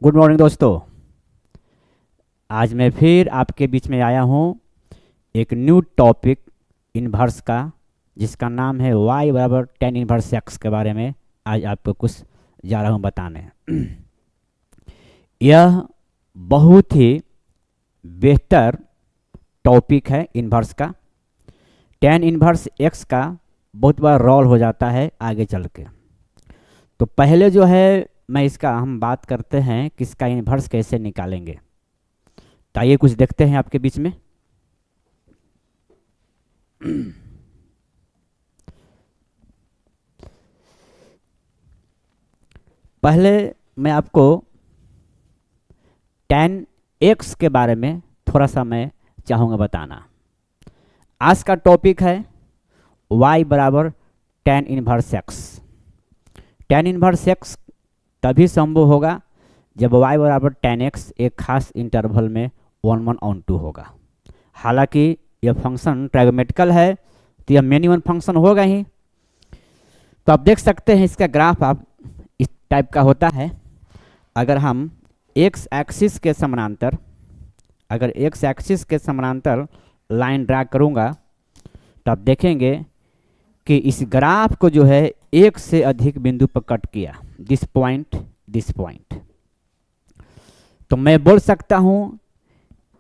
Good morning दोस्तों। आज मैं फिर आपके बीच में आया हूँ एक न्यू टॉपिक इन्वर्स का, जिसका नाम है y बराबर टेन इन्वर्स x के बारे में आज आपको कुछ जा रहा हूँ बताने। यह बहुत ही बेहतर टॉपिक है इन्वर्स का। टेन इन्वर्स x का बहुत बड़ा रोल हो जाता है आगे चल के। तो पहले जो है मैं इसका हम बात करते हैं कि इसका इन्वर्स कैसे निकालेंगे। तो आइए कुछ देखते हैं आपके बीच में। पहले मैं आपको tan x के बारे में थोड़ा सा मैं चाहूँगा बताना। आज का टॉपिक है y बराबर tan inverse x। tan inverse x तभी संभव होगा जब y बराबर tan x एक खास इंटरवल में 1 1 ऑन 2 होगा। हालांकि यह फंक्शन ट्रायगोमेट्रिकल है तो यह मेनी वन फंक्शन होगा ही। तो आप देख सकते हैं इसका ग्राफ आप इस टाइप का होता है। अगर हम x एक्सिस के समानांतर लाइन ड्रा करूंगा तो आप देखेंगे कि इस ग्राफ को जो है एक से अधिक बिंदु पर कट किया, दिस पॉइंट। तो मैं बोल सकता हूं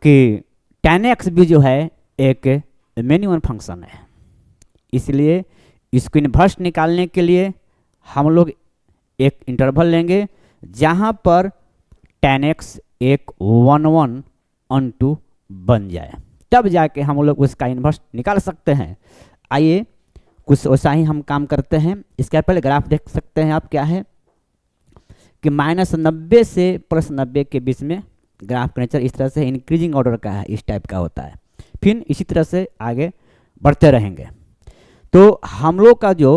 कि tan x भी जो है एक मेनी वन फंक्शन है। इसलिए इसको इन्वर्स निकालने के लिए हम लोग एक इंटरवल लेंगे जहां पर tan x एक 1 1 ऑन 2 बन जाए, तब जाके हम लोग उसका इन्वर्स निकाल सकते हैं। आइए कुछ वैसा ही हम काम करते हैं। इसके पहले ग्राफ देख सकते हैं आप, क्या है कि -90 से +90 के बीच में ग्राफ का नेचर इस तरह से इंक्रीजिंग ऑर्डर का है, इस टाइप का होता है। फिर इसी तरह से आगे बढ़ते रहेंगे। तो हम लोग का जो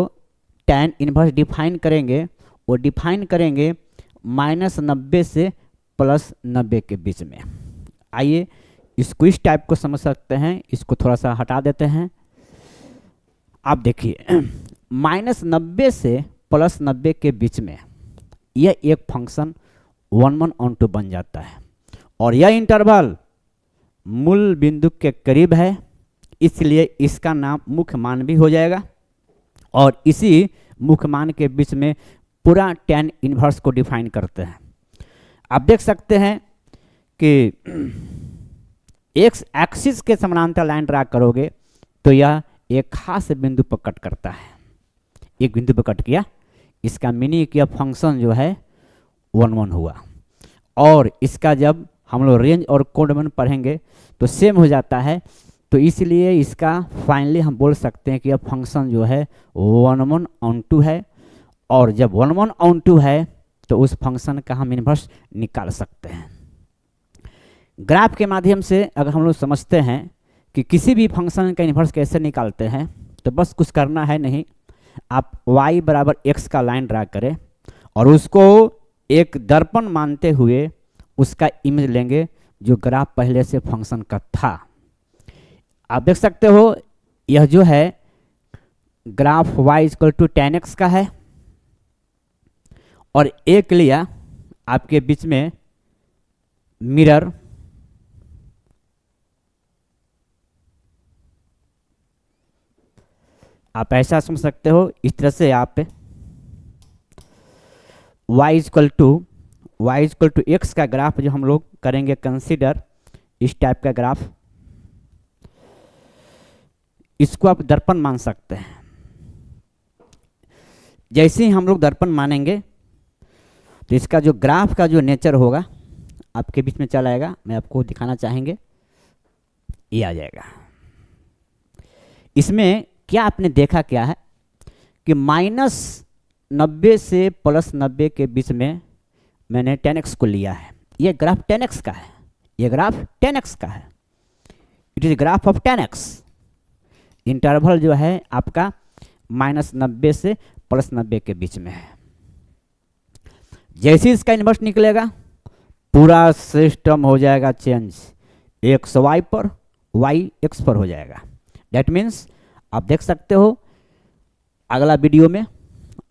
tan इन्वर्स डिफाइन करेंगे वो डिफाइन करेंगे -90 से +90 के बीच में। आइए इसको इस टाइप को समझ सकते हैं। इसको थोड़ा सा हटा देते हैं। आप देखिए -90 से +90 के बीच में यह एक फंक्शन 1 1 ऑन 2 बन जाता है और यह इंटरवल मूल बिंदु के करीब है, इसलिए इसका नाम मुख्य मान भी हो जाएगा। और इसी मुख्य मान के बीच में पूरा tan इन्वर्स को डिफाइन करते हैं। आप देख सकते हैं कि x एक्सिस के समानांतर लाइन ड्रा करोगे तो यह एक खास बिंदु पर कट करता है। एक बिंदु पर कट किया, इसका मीनिंग कि यह फंक्शन जो है 1 1 हुआ। और इसका जब हम लोग रेंज और कोड पढ़ेंगे तो सेम हो जाता है। तो इसलिए इसका फाइनली हम बोल सकते हैं कि यह फंक्शन जो है 1 1 ऑन 2 है। और जब 1 1 ऑन 2 है तो उस फंक्शन का हम इन्वर्स निकाल सकते हैं। ग्राफ के माध्यम से अगर हम लोग समझते हैं कि किसी भी फंक्शन का इन्वर्स कैसे निकालते हैं, तो बस कुछ करना है नहीं, आप y बराबर x का लाइन ड्रा करें और उसको एक दर्पण मानते हुए उसका इमेज लेंगे जो ग्राफ पहले से फंक्शन का था। आप देख सकते हो यह जो है ग्राफ y = tan x का है और एक लिया आपके बीच में मिरर, आप ऐसा समझ सकते हो। इस तरह से आप y = x का ग्राफ जो हम लोग करेंगे कंसीडर, इस टाइप का ग्राफ, इसको आप दर्पण मान सकते हैं। जैसे ही हम लोग दर्पण मानेंगे तो इसका जो ग्राफ का जो नेचर होगा आपके बीच में चला आएगा। मैं आपको दिखाना चाहेंगे, ये आ जाएगा। इसमें क्या आपने देखा क्या है कि -90 से +90 के बीच में मैंने tan x को लिया है। ये ग्राफ tan x का है, ये ग्राफ tan x का है। It is graph of tan x। Interval जो है आपका -90 से +90 के बीच में है। जैसे इसका इन्वर्स निकलेगा पूरा सिस्टम हो जाएगा चेंज, x y पर y x पर हो जाएगा। दैट मीन्स आप देख सकते हो अगला वीडियो में,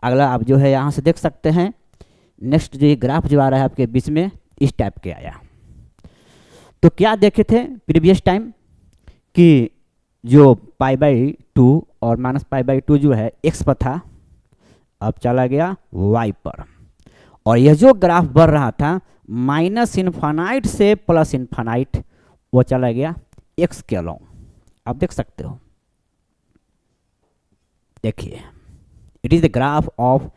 अगला आप जो है यहाँ से देख सकते हैं। नेक्स्ट जो ये ग्राफ जो आ रहा है आपके बीच में इस टाइप के आया। तो क्या देखे थे प्रीवियस टाइम कि जो π/2 और -π/2 जो है x पर था, अब चला गया y पर, और यह जो ग्राफ बढ़ रहा था -∞ से +∞, वो चला गया x के अलोंग। आप देख सकते हो, देखिए it is the graph of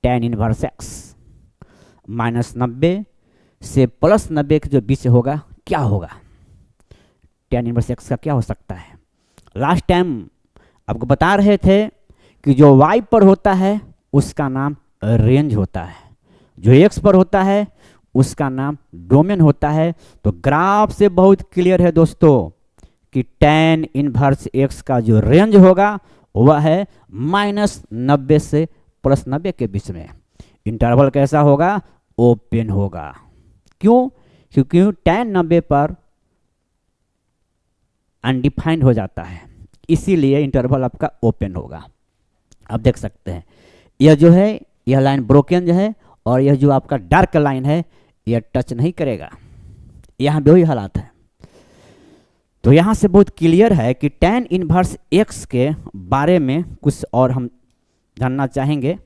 tan inverse x। -90 से +90 के जो बीच होगा, क्या होगा tan इनवर्स x का, क्या हो सकता है? लास्ट टाइम आपको बता रहे थे कि जो y पर होता है उसका नाम रेंज होता है, जो x पर होता है उसका नाम डोमेन होता है। तो ग्राफ से बहुत क्लियर है दोस्तों कि tan इनवर्स x का जो रेंज होगा वह है -90 से +90 के बीच में। इंटरवल कैसा होगा? ओपन होगा। क्यों? क्योंकि tan 90 पर अनडिफाइंड हो जाता है, इसीलिए इंटरवल आपका ओपन होगा। आप देख सकते हैं यह जो है, यह लाइन ब्रोकन जो है, और यह जो आपका डार्क लाइन है यह टच नहीं करेगा, यहाँ भी वही हालात है। तो यहाँ से बहुत क्लियर है कि tan इनवर्स x के बारे में कुछ और हम जानना चाहेंगे।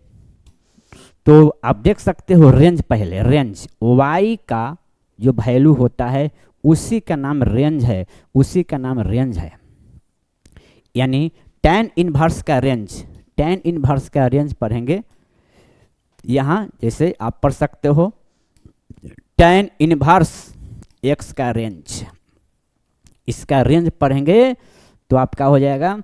तो आप देख सकते हो रेंज, पहले रेंज y का जो वैल्यू होता है उसी का नाम रेंज है, उसी का नाम रेंज है। यानी tan इनवर्स का रेंज, tan इनवर्स का रेंज पढ़ेंगे यहाँ, जैसे आप पढ़ सकते हो tan इनवर्स x का रेंज, इसका रेंज पढ़ेंगे तो आपका हो जाएगा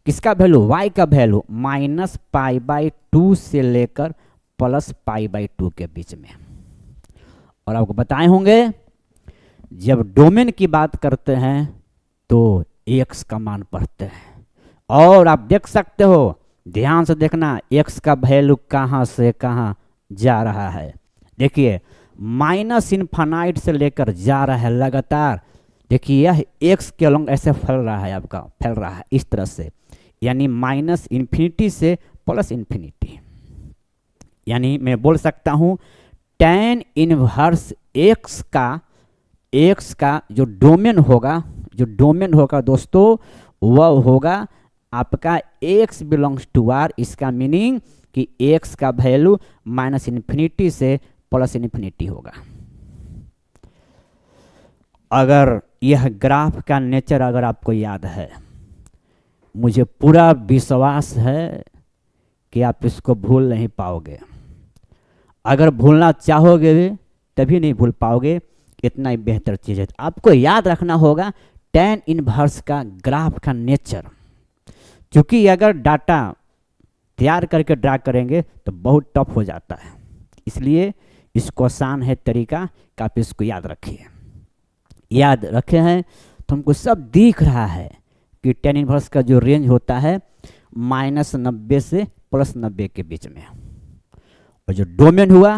किसका वैल्यू? y का वैल्यू -π/2 से लेकर +π/2 के बीच में। और आपको बताए होंगे जब डोमेन की बात करते हैं तो x का मान पढ़ते हैं, और आप देख सकते हो, ध्यान से देखना x का वैल्यू कहाँ से कहाँ जा रहा है। देखिए -∞ से लेकर जा रहा है लगातार। देखिए यह x के अलोंग ऐसे फैल रहा है, आपका फैल रहा है इस तरह से, यानी -∞ से +∞। यानी मैं बोल सकता हूँ tan इनवर्स x का जो डोमेन होगा दोस्तों, वह होगा आपका x बिलोंग्स टू r। इसका मीनिंग कि x का वैल्यू -∞ से +∞ होगा। अगर यह ग्राफ का नेचर अगर आपको याद है, मुझे पूरा विश्वास है कि आप इसको भूल नहीं पाओगे। अगर भूलना चाहोगे भी तभी नहीं भूल पाओगे, इतना ही बेहतर चीज़ है। आपको याद रखना होगा tan इनवर्स का ग्राफ का नेचर, क्योंकि अगर डाटा तैयार करके ड्रा करेंगे तो बहुत टफ हो जाता है। इसलिए इसको आसान है तरीका कि आप इसको याद रखिए। याद रखे हैं तो हमको सब दिख रहा है कि tan इनवर्स का जो रेंज होता है -90 से +90 के बीच में, और जो डोमेन हुआ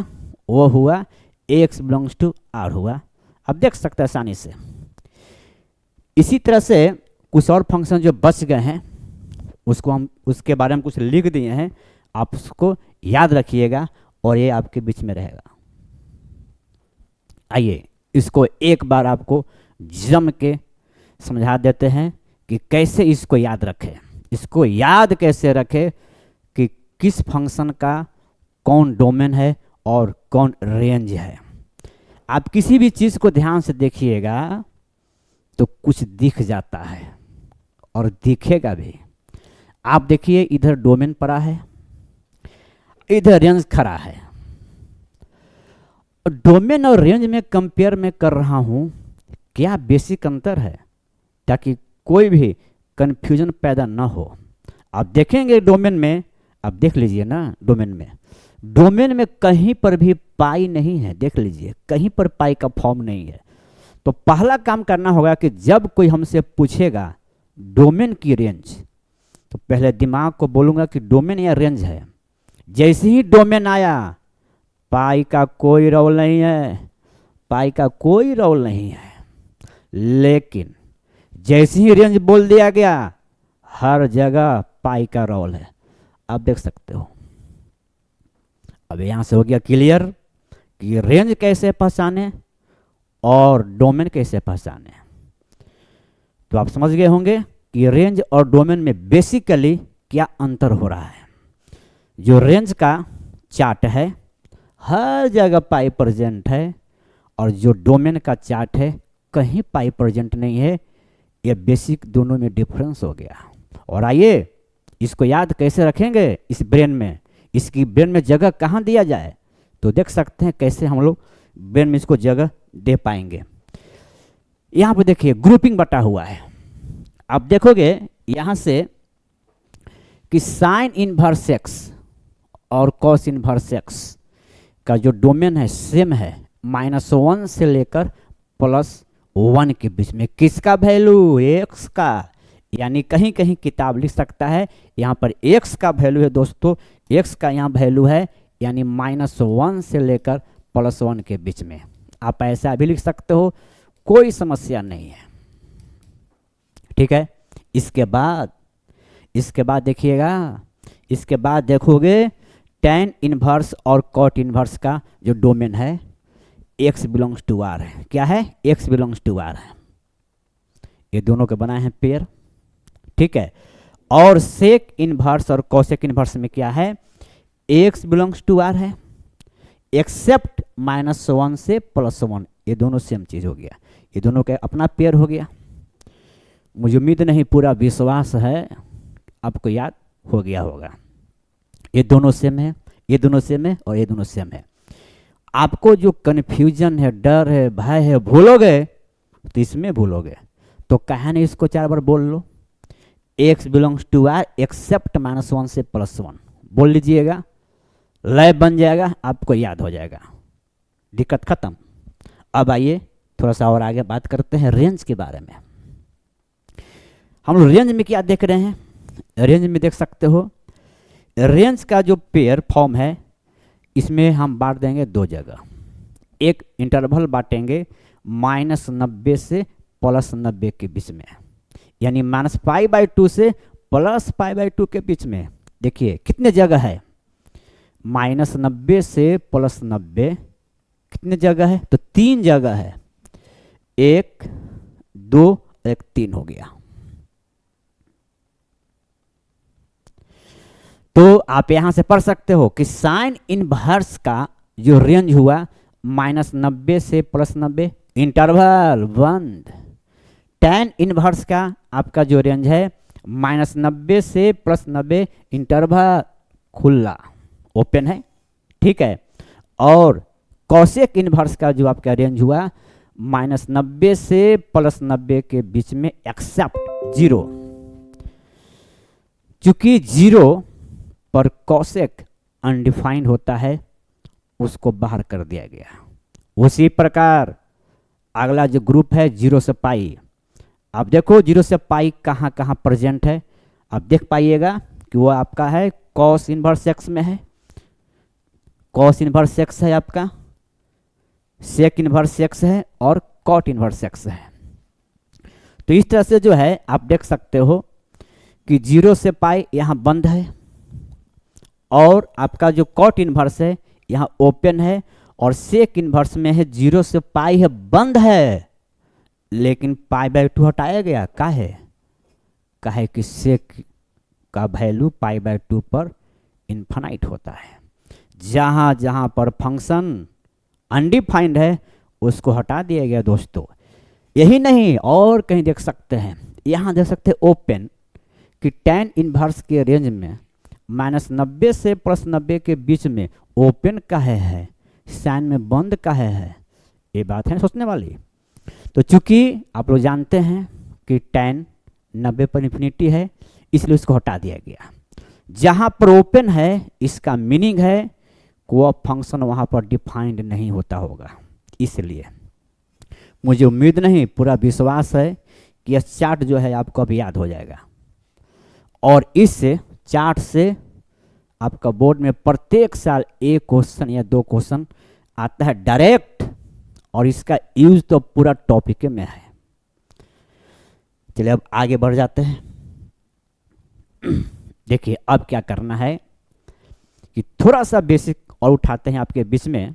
वो हुआ x बिलोंग्स टू r हुआ। आप देख सकते हैं आसानी से। इसी तरह से कुछ और फंक्शन जो बच गए हैं उसको हम उसके बारे में कुछ लिख दिए हैं, आप उसको याद रखिएगा और ये आपके बीच में रहेगा। आइए इसको एक बार आपको जम के समझा देते हैं कि कैसे इसको याद रखें। इसको याद कैसे रखें कि किस फंक्शन का कौन डोमेन है और कौन रेंज है। आप किसी भी चीज़ को ध्यान से देखिएगा तो कुछ दिख जाता है और दिखेगा भी। आप देखिए इधर डोमेन पड़ा है, इधर रेंज खड़ा है। डोमेन और रेंज में कंपेयर में कर रहा हूं, क्या बेसिक अंतर है, ताकि कोई भी कंफ्यूजन पैदा ना हो। आप देखेंगे डोमेन में, आप देख लीजिए ना, डोमेन में कहीं पर भी पाई नहीं है। देख लीजिए कहीं पर पाई का फॉर्म नहीं है। तो पहला काम करना होगा कि जब कोई हमसे पूछेगा डोमेन की रेंज, तो पहले दिमाग को बोलूँगा कि डोमेन या रेंज है। जैसे ही डोमेन आया, पाई का कोई रोल नहीं है, पाई का कोई रोल नहीं है। लेकिन जैसे ही रेंज बोल दिया गया, हर जगह पाई का रोल है। आप देख सकते हो। अब यहाँ से हो गया क्लियर कि रेंज कैसे पहचाने और डोमेन कैसे पहचाने। तो आप समझ गए होंगे कि रेंज और डोमेन में बेसिकली क्या अंतर हो रहा है। जो रेंज का चार्ट है हर जगह पाई प्रेजेंट है, और जो डोमेन का चार्ट है कहीं पाई प्रेजेंट नहीं है। ये बेसिक दोनों में डिफरेंस हो गया। और आइए इसको याद कैसे रखेंगे इस ब्रेन में, इसकी ब्रेन में जगह कहाँ दिया जाए, तो देख सकते हैं कैसे हम लोग ब्रेन में इसको जगह दे पाएंगे। यहाँ पे देखिए ग्रुपिंग बटा हुआ है। आप देखोगे यहाँ से कि साइन इनवर्स एक्स और कॉस इनवर्स एक्स का जो डोमेन है सेम है, -1 से लेकर +1 के बीच में। किसका वैल्यू? एक्स का। यानी कहीं कहीं किताब लिख सकता है यहाँ पर एक्स का वैल्यू है दोस्तों, एक्स का यहाँ वैल्यू है यानी -1 से लेकर +1 के बीच में। आप ऐसा भी लिख सकते हो, कोई समस्या नहीं है। ठीक है। इसके बाद देखिएगा, इसके बाद देखोगे tan इनवर्स और cot इनवर्स का जो डोमेन है x बिलोंग्स टू r है। क्या है? x बिलोंग्स टू r है। ये दोनों के बनाए हैं पेयर। ठीक है। और सेक इनवर्स और कोसेक इनवर्स में क्या है? x बिलोंग्स टू r है, एक्सेप्ट -1 से +1। ये दोनों सेम चीज हो गया, ये दोनों का अपना पेयर हो गया। मुझे उम्मीद नहीं, पूरा विश्वास है आपको याद हो गया होगा। ये दोनों सेम है, ये दोनों सेम है और ये दोनों सेम है। आपको जो कन्फ्यूजन है, डर है, भय है, भूलोगे तो इसमें भूलोगे। तो कहा नहीं, इसको 4 बार बोल लो, x belongs to r except -1 से +1 बोल लीजिएगा, लय बन जाएगा, आपको याद हो जाएगा, दिक्कत खत्म। अब आइए थोड़ा सा और आगे बात करते हैं रेंज के बारे में। हम लोग रेंज में क्या देख रहे हैं? रेंज में देख सकते हो रेंज का जो पेयर फॉर्म है इसमें हम बांट देंगे 2 जगह। एक इंटरवल बांटेंगे -90 से +90 के बीच में, यानी -π/2 से +π/2 के बीच में। देखिए कितने जगह है, -90 से +90 कितने जगह है? तो 3 जगह है, 1 2 1 3 हो गया। तो आप यहां से पढ़ सकते हो कि साइन इनवर्स का जो रेंज हुआ -90 से +90 इंटरवल बंद। tan इनवर्स का आपका जो रेंज है -90 से +90 इंटरवल खुला, ओपन है। ठीक है। और कॉसेक इनवर्स का जो आपका रेंज हुआ -90 से +90 के बीच में एक्सेप्ट 0। चूंकि 0 पर कॉसेक अनडिफाइंड होता है, उसको बाहर कर दिया गया। उसी प्रकार अगला जो ग्रुप है 0 से पाई। आप देखो 0 से पाई कहाँ कहाँ प्रेजेंट है, आप देख पाइएगा कि वो आपका है कॉस इनवर्स एक्स में है, कॉस इनवर्स एक्स है आपका, सेक इनवर्स एक्स है और कॉट इनवर्स एक्स है। तो इस तरह से जो है आप देख सकते हो कि 0 से पाई यहाँ बंद है, और आपका जो कॉट इनवर्स है यहाँ ओपन है, और सेक इनवर्स में है 0 से पाई है बंद है, लेकिन π/2 हटाया गया। काहे कि सेक का वैल्यू π/2 पर इन्फिनाइट होता है। जहाँ जहाँ पर फंक्शन अनडिफाइंड है उसको हटा दिया गया दोस्तों। यही नहीं, और कहीं देख सकते हैं, यहाँ देख सकते हैं ओपन कि tan इनवर्स के रेंज में -90 से +90 के बीच में ओपन काहे है, साइन में बंद काहे है, ये बात है सोचने वाली। तो चूंकि आप लोग जानते हैं कि tan 90 पर इन्फिनिटी है, इसलिए उसको हटा दिया गया। जहाँ पर ओपन है इसका मीनिंग है कि वह फंक्शन वहाँ पर डिफाइंड नहीं होता होगा। इसलिए मुझे उम्मीद नहीं, पूरा विश्वास है कि यह चार्ट जो है आपको अब याद हो जाएगा। और इस चार्ट से आपका बोर्ड में प्रत्येक साल 1 क्वेश्चन या 2 क्वेश्चन आता है डायरेक्ट, और इसका यूज तो पूरा टॉपिक में है। चलिए अब आगे बढ़ जाते हैं। देखिए अब क्या करना है कि थोड़ा सा बेसिक और उठाते हैं आपके बीच में।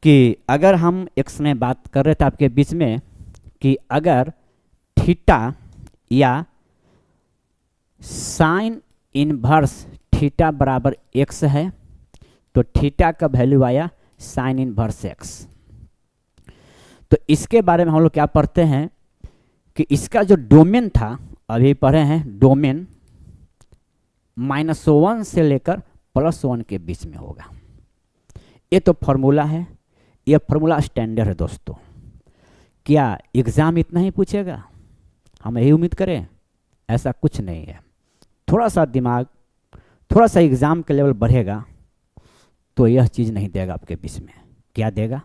कि अगर हम एक समय बात कर रहे थे आपके बीच में कि अगर थीटा या साइन इनवर्स थीटा बराबर एक्स है तो थीटा का वैल्यू आया साइन इनवर्स एक्स। तो इसके बारे में हम लोग क्या पढ़ते हैं कि इसका जो डोमेन था, अभी पढ़े हैं, डोमेन -1 से लेकर +1 के बीच में होगा। ये तो फॉर्मूला है, ये फॉर्मूला स्टैंडर्ड है दोस्तों। क्या एग्जाम इतना ही पूछेगा? हम यही उम्मीद करें? ऐसा कुछ नहीं है। थोड़ा सा दिमाग, थोड़ा सा एग्जाम के लेवल बढ़ेगा तो यह चीज़ नहीं देगा आपके बीच में। क्या देगा?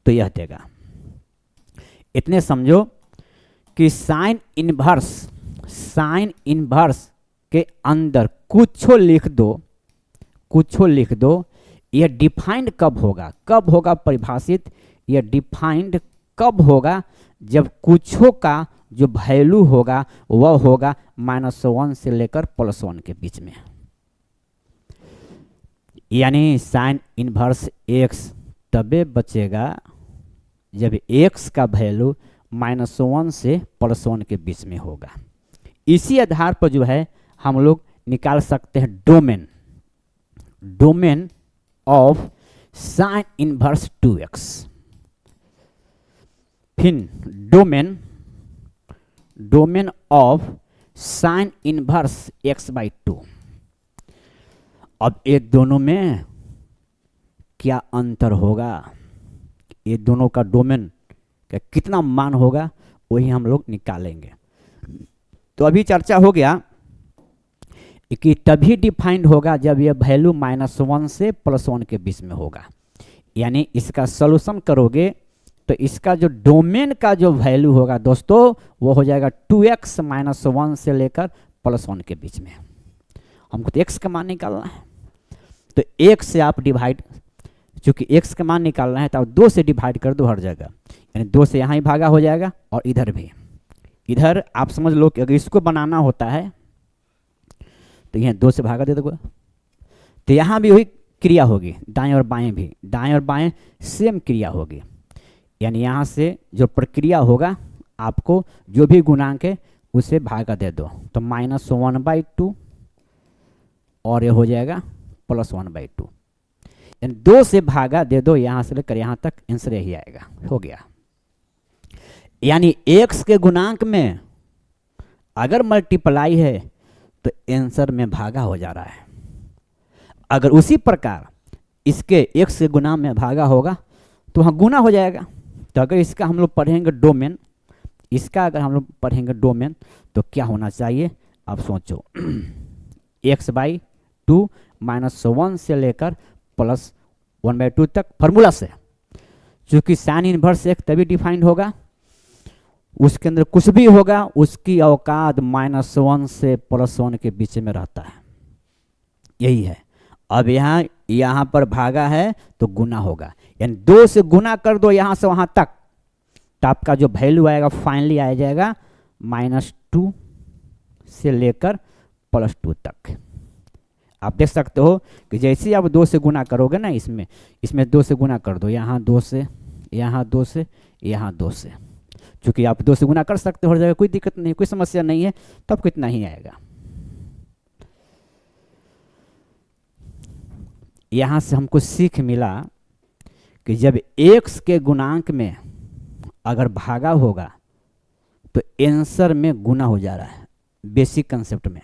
तो यह देगा। इतने समझो कि साइन इनवर्स के अंदर कुछो लिख दो, यह डिफाइंड कब होगा परिभाषित, यह डिफाइंड कब होगा? जब कुछो का जो वैल्यू होगा वह होगा -1 से लेकर +1 के बीच में। यानी साइन इनवर्स एक्स तबे बचेगा जब एक्स का वैल्यू -1 से +1 के बीच में होगा। इसी आधार पर जो है हम लोग निकाल सकते हैं domain of sine inverse 2x। फिर domain of sine inverse x/2। अब ये दोनों में क्या अंतर होगा, ये दोनों का डोमेन का कितना मान होगा, वही हम लोग निकालेंगे। तो अभी चर्चा हो गया कि तभी डिफाइंड होगा जब यह वैल्यू -1 से +1 के बीच में होगा। यानी इसका सॉल्यूशन करोगे तो इसका जो डोमेन का जो वैल्यू होगा दोस्तों वो हो जाएगा 2x -1 से लेकर +1 के बीच में। हमको तो x का मान निकालना है, तो 1 से आप डिवाइड, चूंकि x का मान निकालना है तो आप 2 से डिवाइड कर दो हर जगह। यानी 2 से यहाँ ही भागा हो जाएगा और इधर भी। इधर आप समझ लो कि अगर इसको बनाना होता है तो यहाँ 2 से भागा दे दो, तो यहाँ भी वही क्रिया होगी, दाएं और बाएं सेम क्रिया होगी। यानी यहाँ से जो प्रक्रिया होगा आपको जो भी गुणांक है उसे भागा दे दो, तो -1/2 और ये हो जाएगा +1/2। यानी 2 से भागा दे दो, यहाँ से लेकर यहाँ तक आंसर यही आएगा, हो गया। यानी x के गुणांक में अगर मल्टीप्लाई है तो आंसर में भागा हो जा रहा है। अगर उसी प्रकार इसके x के गुना में भागा होगा तो वहाँ गुना हो जाएगा। तो अगर इसका हम लोग पढ़ेंगे डोमेन, तो क्या होना चाहिए आप सोचो, x/2 -1 से लेकर +1/2 तक फॉर्मूला से। चूंकि साइन इनवर्स एक तभी डिफाइंड होगा, उसके अंदर कुछ भी होगा उसकी औकात -1 से +1 के बीच में रहता है, यही है। अब यहाँ पर भागा है तो गुना होगा, यानी 2 से गुना कर दो यहाँ से वहाँ तक, तो आपका जो वैल्यू आएगा फाइनली आ जाएगा -2 से लेकर +2 तक। आप देख सकते हो कि जैसे आप 2 से गुना करोगे ना, इसमें 2 से गुना कर दो, यहाँ 2 से, यहाँ 2 से, यहाँ 2 से। चूंकि आप 2 से गुना कर सकते हो हर जगह, कोई दिक्कत नहीं, कोई समस्या नहीं है, तब कितना ही आएगा। यहाँ से हमको सीख मिला कि जब x के गुणांक में अगर भागा होगा तो आंसर में गुना हो जा रहा है। बेसिक कंसेप्ट में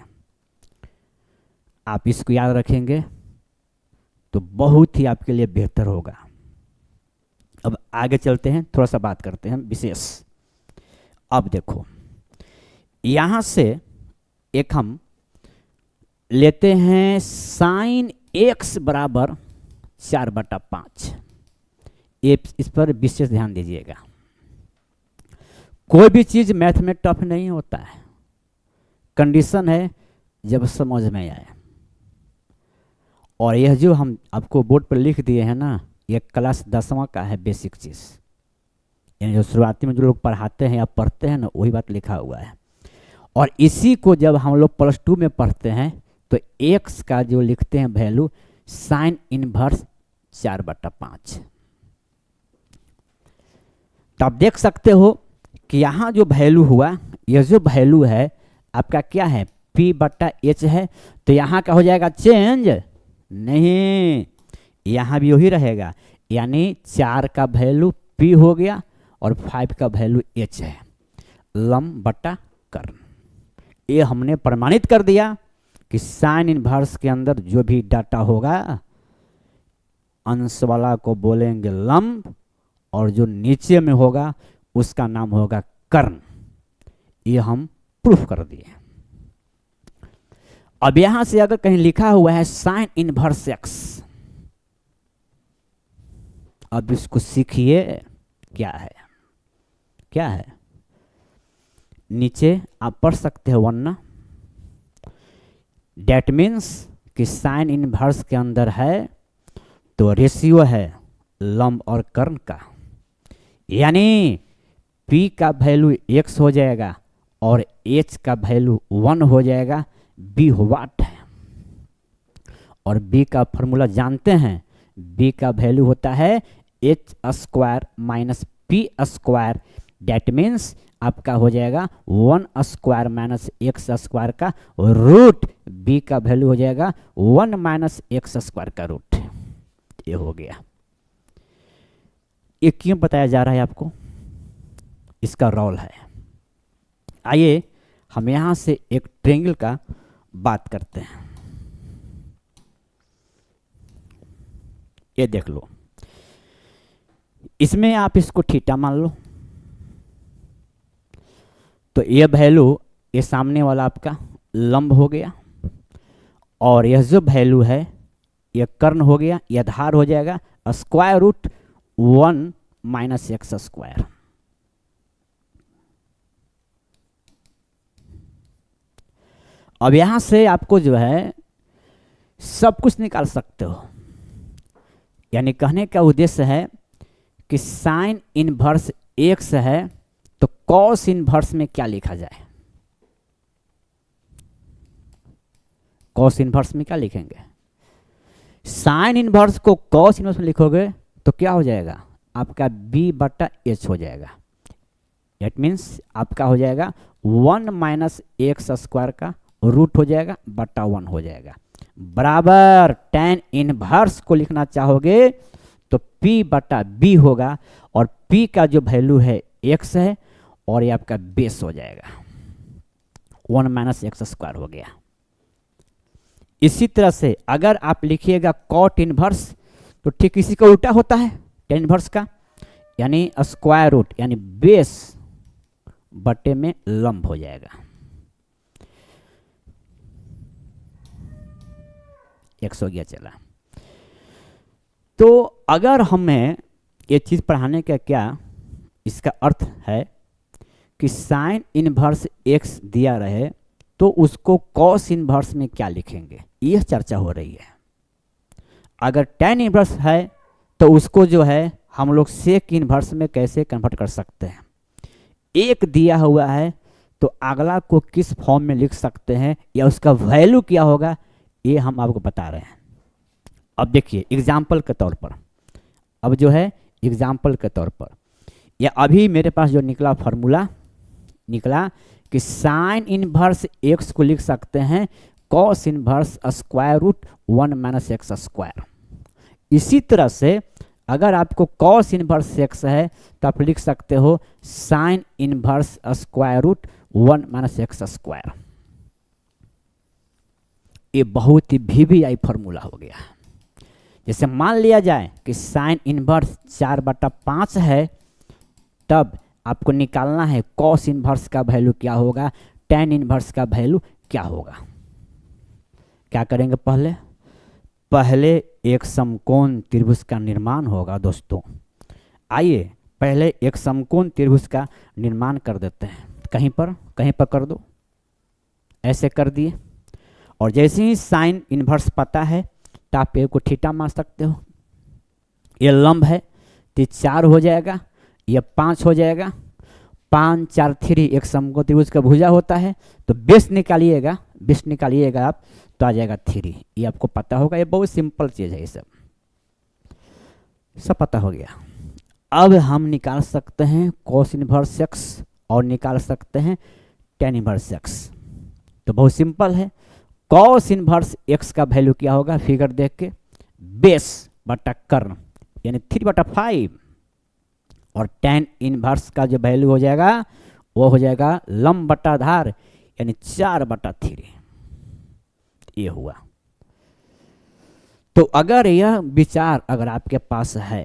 आप इसको याद रखेंगे तो बहुत ही आपके लिए बेहतर होगा। अब आगे चलते हैं, थोड़ा सा बात करते हैं विशेष। अब देखो यहाँ से एक हम लेते हैं साइन x बराबर 4/5। इस पर विशेष ध्यान दीजिएगा। कोई भी चीज मैथ में टफ नहीं होता है, कंडीशन है जब समझ में आए। और यह जो हम आपको बोर्ड पर लिख दिए हैं ना, यह क्लास 10वां का है बेसिक चीज, यानी जो शुरुआती में जो लोग पढ़ाते हैं या पढ़ते हैं ना, वही बात लिखा हुआ है। और इसी को जब हम लोग +2 में पढ़ते हैं तो x का जो लिखते हैं वैल्यू साइन इनवर्स 4/5। तो आप देख सकते हो कि यहाँ जो वैल्यू हुआ, ये जो वैल्यू है आपका क्या है, P बटा H है, तो यहाँ का हो जाएगा चेंज नहीं, यहाँ भी वही रहेगा, यानी 4 का वैल्यू P हो गया और 5 का वैल्यू H है, लंब बटा कर्ण। ये हमने प्रमाणित कर दिया कि साइन इनवर्स के अंदर जो भी डाटा होगा अंश वाला को बोलेंगे लंब और जो नीचे में होगा उसका नाम होगा कर्ण। ये हम प्रूफ कर दिए। अब यहां से अगर कहीं लिखा हुआ है साइन इनवर्स एक्स, अब इसको सीखिए क्या है, क्या है, नीचे आप पढ़ सकते हो वरना, डेट मीन्स कि साइन इनवर्स के अंदर है तो रेशियो है लंब और कर्ण का, यानी P का वैल्यू x हो जाएगा और H का वैल्यू 1 हो जाएगा। B वाट है और B का फॉर्मूला जानते हैं, B का वैल्यू होता है h square minus P square, that means आपका हो जाएगा 1 स्क्वायर माइनस एक्स स्क्वायर का रूट, B का वैल्यू हो जाएगा 1 माइनस एक्स स्क्वायर का रूट। ये हो गया। ये क्यों बताया जा रहा है आपको, इसका रोल है। आइए हम यहां से एक ट्रायंगल का बात करते हैं। ये देख लो, इसमें आप इसको थीटा मान लो, तो ये वैल्यू, ये सामने वाला आपका लंब हो गया और यह जो वैल्यू है ये कर्ण हो गया, यह आधार हो जाएगा square root 1 minus X square. अब यहां से आपको जो है सब कुछ निकाल सकते हो, यानी कहने का उद्देश्य है कि साइन इनवर्स एक्स है तो कॉस इनवर्स में क्या लिखा जाए, कॉस इनवर्स में क्या लिखेंगे, साइन इनवर्स को कॉस इनवर्स में लिखोगे तो क्या हो जाएगा आपका b बटा h हो जाएगा। दैट मीन्स आपका हो जाएगा 1 माइनस एक्स स्क्वायर का रूट हो जाएगा बटा 1 हो जाएगा, बराबर tan इनवर्स को लिखना चाहोगे तो p बटा b होगा और p का जो वैल्यू है x है और ये आपका बेस हो जाएगा 1 माइनस एक्स स्क्वायर हो गया। इसी तरह से अगर आप लिखिएगा कॉट इनवर्स तो ठीक इसी का उल्टा होता है tan इनवर्स का, यानी स्क्वायर रूट यानी बेस बटे में लंब हो जाएगा। x हो गया चला। तो अगर हमें ये चीज पढ़ाने का क्या इसका अर्थ है कि साइन इनवर्स x दिया रहे तो उसको कॉस इनवर्स में क्या लिखेंगे, यह चर्चा हो रही है। अगर tan इनवर्स है तो उसको जो है हम लोग सेक इनवर्स में कैसे कन्वर्ट कर सकते हैं, एक दिया हुआ है तो अगला को किस फॉर्म में लिख सकते हैं या उसका वैल्यू क्या होगा, ये हम आपको बता रहे हैं। अब देखिए एग्जाम्पल के तौर पर, अब जो है एग्जाम्पल के तौर पर, या अभी मेरे पास जो निकला फार्मूला निकला कि साइन इनवर्स एक्स को लिख सकते हैं cos inverse square root 1 minus X square. इसी तरह से अगर आपको कॉस इनवर्स एक्स है तो आप लिख सकते हो sine inverse square root 1 minus X square. ये बहुत ही VVI फार्मूला हो गया। जैसे मान लिया जाए कि साइन इनवर्स 4/5 है, तब आपको निकालना है कॉस इनवर्स का वैल्यू क्या होगा, tan इनवर्स का वैल्यू क्या होगा। क्या करेंगे, पहले एक समकोण त्रिभुज का निर्माण होगा दोस्तों। आइए पहले एक समकोण त्रिभुज का निर्माण कर देते हैं, कहीं पर कर दो, ऐसे कर दिए। और जैसे ही साइन इनवर्स पता है तो आप को थीटा मान सकते हो। ये लंब है तो 4 हो जाएगा, ये 5 हो जाएगा, 5 4 3 एक समकोण त्रिभुज का भुजा होता है। तो बेस निकालिएगा आप तो आ जाएगा 3। ये आपको पता होगा, ये बहुत सिंपल चीज़ है, ये सब पता हो गया। अब हम निकाल सकते हैं cos इनवर्स x और निकाल सकते हैं tan इनवर्स x। तो बहुत सिंपल है, cos इनवर्स x का वैल्यू क्या होगा फिगर देख के, बेस बटा कर्ण यानी 3/5, और tan इनवर्स का जो वैल्यू हो जाएगा वो हो जाएगा लंब बटा आधार यानी 4/3। ये हुआ। तो अगर यह विचार अगर आपके पास है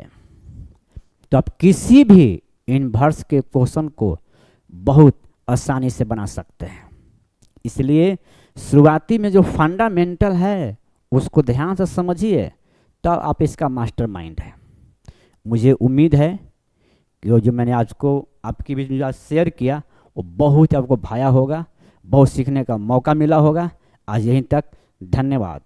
तो आप किसी भी इनवर्स के क्वेश्चन को बहुत आसानी से बना सकते हैं। इसलिए शुरुआती में जो फंडामेंटल है उसको ध्यान से समझिए, तब आप इसका मास्टरमाइंड है। मुझे उम्मीद है कि वो जो मैंने आज को आपके बीच में जो आज शेयर किया वो बहुत आपको भाया होगा, बहुत सीखने का मौका मिला होगा। आज यहीं तक, धन्यवाद।